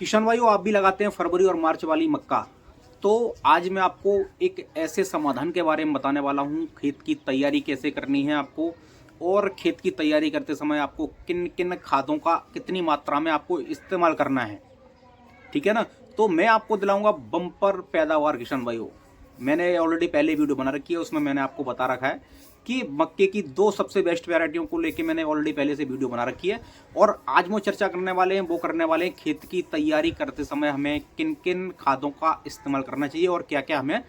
किशन भाइयों, आप भी लगाते हैं फरवरी और मार्च वाली मक्का। तो आज मैं आपको एक ऐसे समाधान के बारे में बताने वाला हूँ, खेत की तैयारी कैसे करनी है आपको, और खेत की तैयारी करते समय आपको किन किन खादों का कितनी मात्रा में आपको इस्तेमाल करना है। ठीक है ना। तो मैं आपको दिलाऊंगा बम्पर पैदावार किशन भाइयों। मैंने ऑलरेडी पहले वीडियो बना रखी है, उसमें मैंने आपको बता रखा है कि मक्के की दो सबसे बेस्ट वैरायटियों को लेके मैंने ऑलरेडी पहले से वीडियो बना रखी है। और आज वो चर्चा करने वाले हैं, वो करने वाले हैं खेत की तैयारी करते समय हमें किन किन खादों का इस्तेमाल करना चाहिए और क्या क्या हमें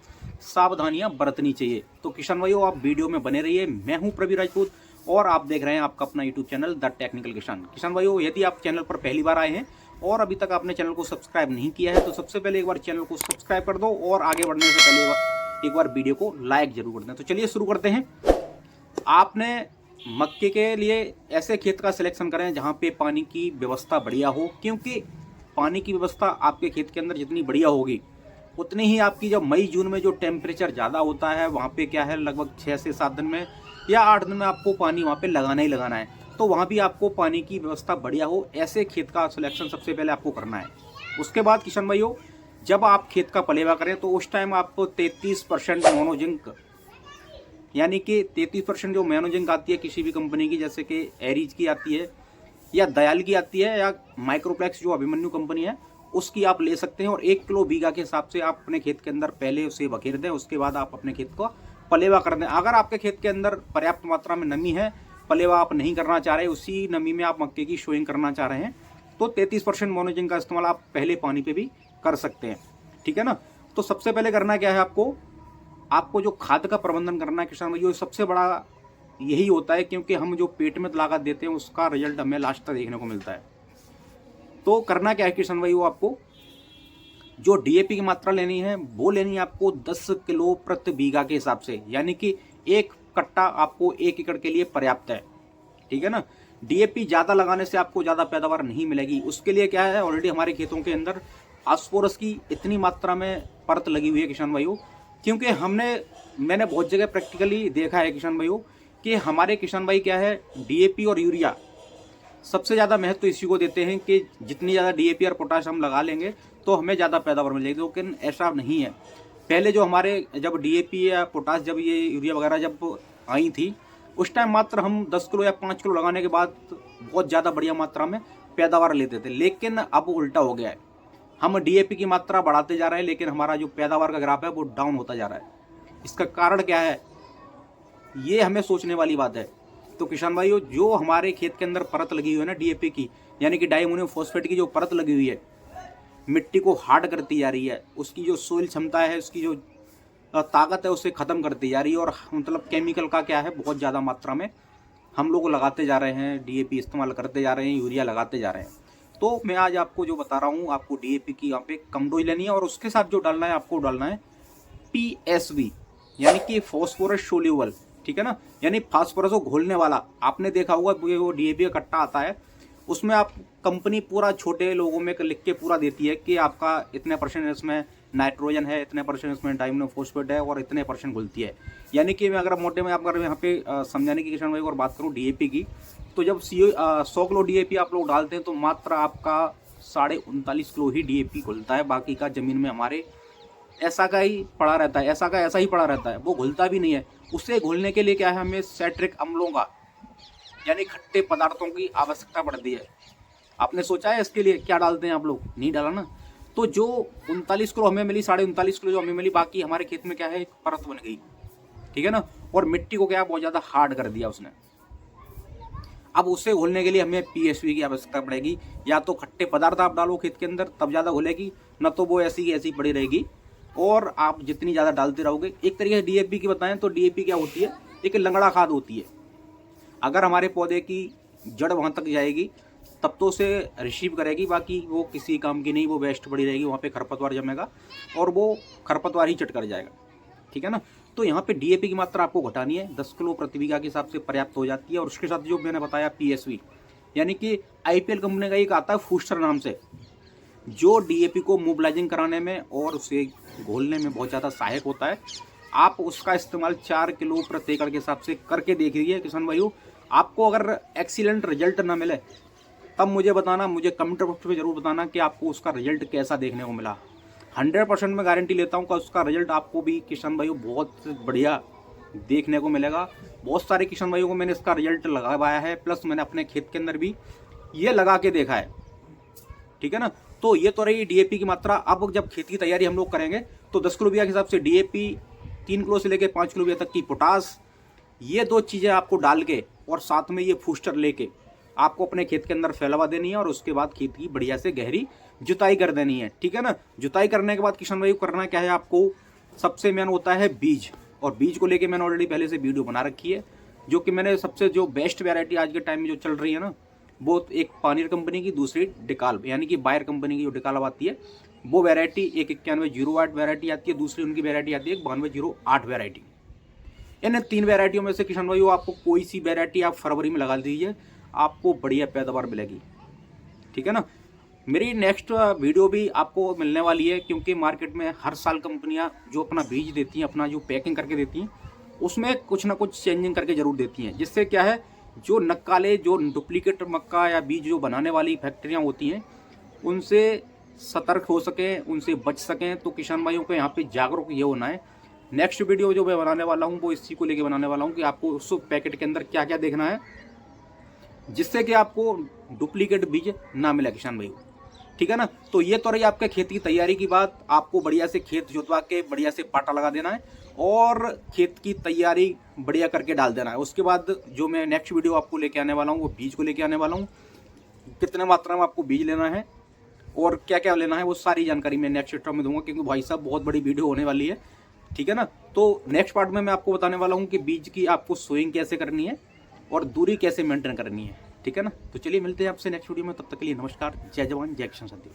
सावधानियां बरतनी चाहिए। तो किशन भाइयों, आप वीडियो में बने रहिए। मैं हूं प्रवीण राजपूत और आप देख रहे हैं आपका अपना यूट्यूब चैनल द टेक्निकल किसान। किशन भाइयों, यदि आप चैनल पर पहली बार आए हैं और अभी तक आपने चैनल को सब्सक्राइब नहीं किया है तो सबसे पहले एक बार चैनल को सब्सक्राइब कर दो और आगे बढ़ने से पहले एक बार वीडियो को लाइक जरूर कर दें। तो चलिए शुरू करते हैं। आपने मक्के के लिए ऐसे खेत का सिलेक्शन करें जहां पे पानी की व्यवस्था बढ़िया हो, क्योंकि पानी की व्यवस्था आपके खेत के अंदर जितनी बढ़िया होगी उतनी ही आपकी जब मई जून में जो टेम्परेचर ज़्यादा होता है वहाँ पे क्या है, लगभग 6 से 7 दिन में या 8 दिन में आपको पानी वहाँ पे लगाना ही लगाना है। तो वहाँ भी आपको पानी की व्यवस्था बढ़िया हो, ऐसे खेत का सिलेक्शन सबसे पहले आपको करना है। उसके बाद किशन भाइयों, जब आप खेत का पलेवा करें तो उस टाइम आपको 33% मोनोजिंक, यानी कि 33% जो मोनोजिंक आती है किसी भी कंपनी की, जैसे कि एरीज की आती है या दयाल की आती है या माइक्रोप्लेक्स जो अभिमन्यु कंपनी है उसकी आप ले सकते हैं। और 1 किलो बीघा के हिसाब से आप अपने खेत के अंदर पहले उसे बखेर दें, उसके बाद आप अपने खेत को पलेवा कर दें। अगर आपके खेत के अंदर पर्याप्त मात्रा में नमी है, पलेवा आप नहीं करना चाह रहे, उसी नमी में आप मक्के की शोइंग करना चाह रहे हैं, तो 33% मोनोजिंक का इस्तेमाल आप पहले पानी पे भी कर सकते हैं। ठीक है ना। तो सबसे पहले करना क्या है, आपको जो खाद का प्रबंधन करना है किसान भाइयों, सबसे बड़ा यही होता है, क्योंकि हम जो पेट में लागत देते हैं उसका रिजल्ट हमें लास्ट तक देखने को मिलता है। तो करना क्या है किसान भाइयों, आपको जो डीएपी की मात्रा लेनी है वो लेनी है आपको 10 किलो प्रति बीघा के हिसाब से, यानी कि एक कट्टा आपको 1 एकड़ के लिए पर्याप्त है। ठीक है ना। डीएपी ज़्यादा लगाने से आपको ज़्यादा पैदावार नहीं मिलेगी। उसके लिए क्या है, ऑलरेडी हमारे खेतों के अंदर फास्फोरस की इतनी मात्रा में परत लगी हुई है किसान भाइयों, क्योंकि मैंने बहुत जगह प्रैक्टिकली देखा है किसान भाइयों कि हमारे किसान भाई क्या है, डीएपी और यूरिया सबसे ज़्यादा महत्व इसी को देते हैं कि जितनी ज़्यादा डीएपी और पोटाश हम लगा लेंगे तो हमें ज़्यादा पैदावार मिलेगी। लेकिन ऐसा नहीं है। पहले जो हमारे जब डीएपी या पोटाश, जब ये यूरिया वगैरह जब आई थी, उस टाइम मात्र हम 10 किलो या 5 किलो लगाने के बाद बहुत ज़्यादा बढ़िया मात्रा में पैदावार लेते थे। लेकिन अब उल्टा हो गया है, हम डीएपी की मात्रा बढ़ाते जा रहे हैं लेकिन हमारा जो पैदावार का ग्राफ है वो डाउन होता जा रहा है। इसका कारण क्या है, ये हमें सोचने वाली बात है। तो किसान भाइयों, जो हमारे खेत के अंदर परत लगी हुई है ना डीएपी की, यानी कि डाइमोनियम फॉस्फेट की जो परत लगी हुई है, मिट्टी को हार्ड करती जा रही है, उसकी जो सोइल क्षमता है, उसकी जो ताकत है उसे खत्म करती जा रही है। और मतलब केमिकल का क्या है, बहुत ज़्यादा मात्रा में हम लोग लगाते जा रहे हैं, डीएपी इस्तेमाल करते जा रहे हैं, यूरिया लगाते जा रहे हैं। तो मैं आज आपको जो बता रहा हूँ, आपको डीएपी की यहाँ पे कम डोज लेनी है और उसके साथ जो डालना है, आपको डालना है पीएसवी, यानी कि फॉस्फोरस सोल्यूबल। ठीक है ना। यानी फास्फोरस को घोलने वाला। आपने देखा होगा वो डीएपी का कट्टा आता है, उसमें आप कंपनी पूरा छोटे लोगों में लिख के पूरा देती है कि आपका इतने परसेंट इसमें नाइट्रोजन है, इतने परसेंट इसमें डाइमोनियम फॉस्फेट है और इतने परसेंट घुलती है। यानी कि मैं अगर मोटे में अगर यहाँ पे समझाने की किसान भाई और बात करूँ डीएपी की, तो जब 100 किलो डीएपी आप लोग डालते हैं तो मात्र आपका 39.5 किलो ही डीएपी घुलता है। बाकी का जमीन में हमारे ऐसा का ही पड़ा रहता है, ऐसा ही पड़ा रहता है, वो घुलता भी नहीं है। उसे घुलने के लिए क्या है, हमें सेट्रिक अम्लों का, यानी खट्टे पदार्थों की आवश्यकता पड़ती है। आपने सोचा है इसके लिए क्या डालते हैं आप लोग? नहीं डाला ना। तो जो 39 किलो हमें मिली, 39.5 किलो जो हमें मिली, बाकी हमारे खेत में क्या है, एक परत बन गई। ठीक है ना। और मिट्टी को क्या बहुत ज़्यादा हार्ड कर दिया उसने। अब उसे घोलने के लिए हमें पीएसवी की आवश्यकता पड़ेगी। या तो खट्टे पदार्थ आप डालो खेत के अंदर, तब ज़्यादा घुलेगी, न तो वो ऐसी की ऐसी पड़ी रहेगी और आप जितनी ज़्यादा डालते रहोगे। एक तरीके से डीएपी की बताएं तो डीएपी क्या होती है, एक लंगड़ा खाद होती है। अगर हमारे पौधे की जड़ वहाँ तक जाएगी तब तो उसे रिसीव करेगी, बाकी वो किसी काम की नहीं, वो वेस्ट पड़ी रहेगी, वहाँ पे खरपतवार जमेगा और वो खरपतवार ही चट कर जाएगा। ठीक है ना। तो यहाँ पे डीएपी की मात्रा आपको घटानी है, 10 किलो प्रति बीघा के हिसाब से पर्याप्त हो जाती है। और उसके साथ जो मैंने बताया पीएसवी, यानी कि आईपीएल कंपनी का एक आता है फूस्टर नाम से, जो डीएपी को मोबिलाइजिंग कराने में और उसे घोलने में बहुत ज़्यादा सहायक होता है। आप उसका इस्तेमाल 4 किलो प्रति एकड़ के हिसाब से करके देख लीजिए किसान भाइयों। आपको अगर एक्सीलेंट रिजल्ट ना मिले तब मुझे बताना, मुझे कमेंट बॉक्स में ज़रूर बताना कि आपको उसका रिजल्ट कैसा देखने को मिला। 100% मैं गारंटी लेता हूँ कि उसका रिजल्ट आपको भी किसान भाइयों बहुत बढ़िया देखने को मिलेगा। बहुत सारे किसान भाइयों को मैंने इसका रिजल्ट लगवाया है, प्लस मैंने अपने खेत के अंदर भी ये लगा के देखा है, ठीक है ना। तो ये तो रही डीएपी की मात्रा। अब जब खेत की तैयारी हम लोग करेंगे तो 10 किलो बिया के हिसाब से डीएपी, 3 किलो से लेकर 5 किलो बिया तक की पोटास, ये 2 चीज़ें आपको डाल के और साथ में ये फूस्टर लेके आपको अपने खेत के अंदर फैलावा देनी है और उसके बाद खेत की बढ़िया से गहरी जुताई कर देनी है, ठीक है ना। जुताई करने के बाद किसान भाई करना क्या है, आपको सबसे मेन होता है बीज। और बीज को लेके मैंने ऑलरेडी पहले से वीडियो बना रखी है, जो कि मैंने सबसे जो बेस्ट वैरायटी आज के टाइम में जो चल रही है ना, वो एक पानीर कंपनी की, दूसरी डिकाल यानी कि बायर कंपनी की जो डिकाल आती है वो वैरायटी, एक 9108 वैरायटी आती है, दूसरी उनकी वैरायटी आती है 9208 वैरायटी। इन 3 वैरायटियों में से किसान भाइयों आपको कोई सी वैरायटी आप फरवरी में लगा दीजिए, आपको बढ़िया पैदावार मिलेगी, ठीक है ना। मेरी नेक्स्ट वीडियो भी आपको मिलने वाली है, क्योंकि मार्केट में हर साल कंपनियां जो अपना बीज देती हैं, अपना जो पैकिंग करके देती हैं, उसमें कुछ ना कुछ चेंजिंग करके ज़रूर देती हैं, जिससे क्या है, जो नक्काले, जो डुप्लीकेट मक्का या बीज जो बनाने वाली फैक्ट्रियां होती हैं, उनसे सतर्क हो सकें, उनसे बच सकें। तो किसान भाइयों को यहाँ पे जागरूक ये होना है। नेक्स्ट वीडियो जो मैं बनाने वाला हूँ वो इसी को लेके बनाने वाला हूँ कि आपको उस पैकेट के अंदर क्या क्या देखना है, जिससे कि आपको डुप्लीकेट बीज ना मिले किसान भाई, ठीक है ना। तो ये तो रही आपके खेत की तैयारी की बात। आपको बढ़िया से खेत जोतवा के बढ़िया से पाटा लगा देना है और खेत की तैयारी बढ़िया करके डाल देना है। उसके बाद जो मैं नेक्स्ट वीडियो आपको लेके आने वाला हूँ वो बीज को लेके आने वाला हूँ, कितने मात्रा में आपको बीज लेना है और क्या क्या लेना है, वो सारी जानकारी मैं नेक्स्ट वीडियो में दूंगा, क्योंकि भाई साहब बहुत बड़ी वीडियो होने वाली है, ठीक है ना। तो नेक्स्ट पार्ट में मैं आपको बताने वाला हूँ कि बीज की आपको सोइंग कैसे करनी है और दूरी कैसे मेंटेन करनी है, ठीक है ना। तो चलिए मिलते हैं आपसे नेक्स्ट वीडियो में, तब तक के लिए नमस्कार, जय जवान जय किसान साथी।